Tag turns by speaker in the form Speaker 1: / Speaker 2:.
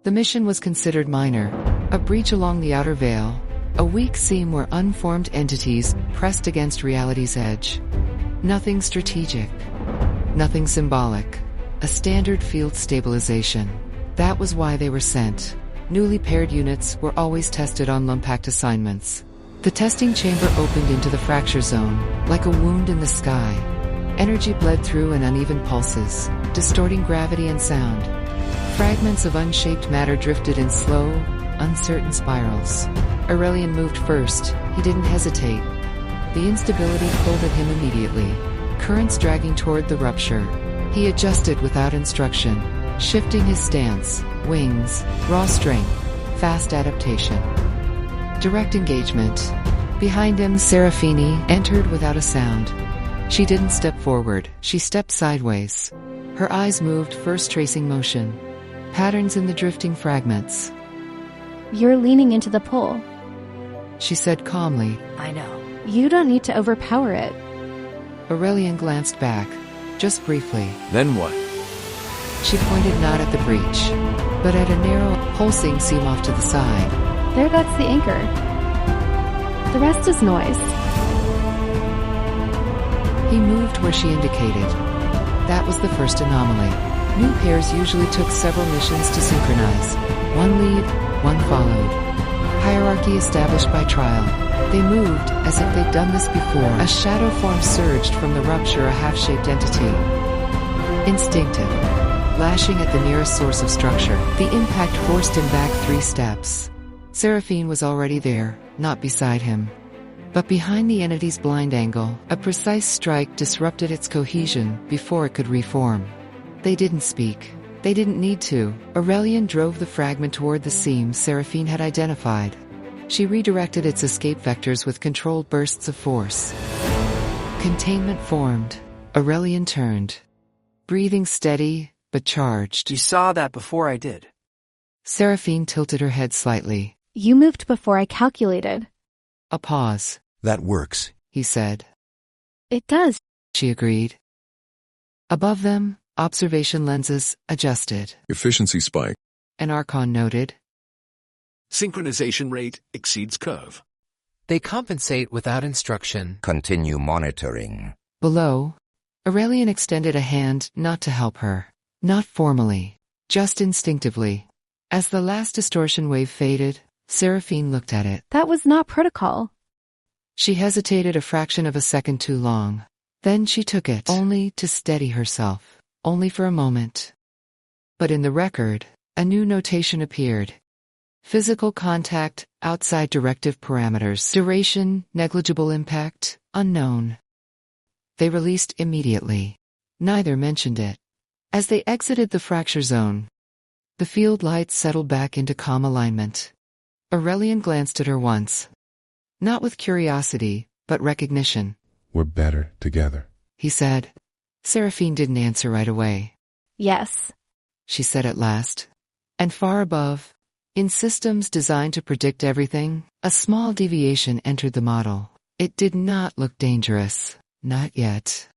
Speaker 1: The mission was considered minor, a breach along the outer veil, a weak seam where unformed entities pressed against reality's edge. Nothing strategic, nothing symbolic, a standard field stabilization. That was why they were sent. Newly paired units were always tested on Lumpact assignments. The testing chamber opened into the fracture zone, like a wound in the sky. Energy bled through in uneven pulses, distorting gravity and sound. Fragments of unshaped matter drifted in slow, uncertain spirals. Aurelian moved first. He didn't hesitate. The instability pulled at him immediately, currents dragging toward the rupture. He adjusted without instruction, shifting his stance, wings, raw strength, fast adaptation. Direct engagement. Behind him, Serafini entered without a sound. She didn't step forward, she stepped sideways. Her eyes moved, first tracing motion. Patterns in the drifting fragments.
Speaker 2: You're leaning into the pull.
Speaker 1: She said calmly.
Speaker 3: I know.
Speaker 2: You don't need to overpower it.
Speaker 1: Aurelian glanced back, just briefly.
Speaker 4: Then what?
Speaker 1: She pointed not at the breach, but at a narrow, pulsing seam off to the side.
Speaker 2: There, that's the anchor. The rest is noise.
Speaker 1: He moved where she indicated. That was the first anomaly. New pairs usually took several missions to synchronize. One lead, one followed. Hierarchy established by trial. They moved as if they'd done this before. A shadow form surged from the rupture, a half-shaped entity. Instinctive, lashing at the nearest source of structure. The impact forced him back 3 steps. Seraphine was already there, not beside him. But behind the entity's blind angle, a precise strike disrupted its cohesion before it could reform. They didn't speak. They didn't need to. Aurelian drove the fragment toward the seam Seraphine had identified. She redirected its escape vectors with controlled bursts of force. Containment formed. Aurelian turned. Breathing steady, but charged.
Speaker 4: You saw that before I did.
Speaker 1: Seraphine tilted her head slightly.
Speaker 2: You moved before I calculated.
Speaker 1: A pause.
Speaker 5: That works,
Speaker 1: He said.
Speaker 2: It does.
Speaker 1: She agreed. Above them, observation lenses adjusted.
Speaker 6: Efficiency spike.
Speaker 1: An Archon noted.
Speaker 7: Synchronization rate exceeds curve.
Speaker 3: They compensate without instruction.
Speaker 5: Continue monitoring.
Speaker 1: Below, Aurelian extended a hand, not to help her. Not formally, just instinctively. As the last distortion wave faded, Seraphine looked at it.
Speaker 2: That was not protocol.
Speaker 1: She hesitated a fraction of a second too long. Then she took it, only to steady herself, only for a moment. But in the record, a new notation appeared. Physical contact, outside directive parameters. Duration, negligible impact, unknown. They released immediately. Neither mentioned it. As they exited the fracture zone, the field lights settled back into calm alignment. Aurelian glanced at her once. Not with curiosity, but recognition.
Speaker 6: We're better together.
Speaker 1: He said. Seraphine didn't answer right away.
Speaker 2: Yes.
Speaker 1: She said at last. And far above, in systems designed to predict everything, a small deviation entered the model. It did not look dangerous. Not yet.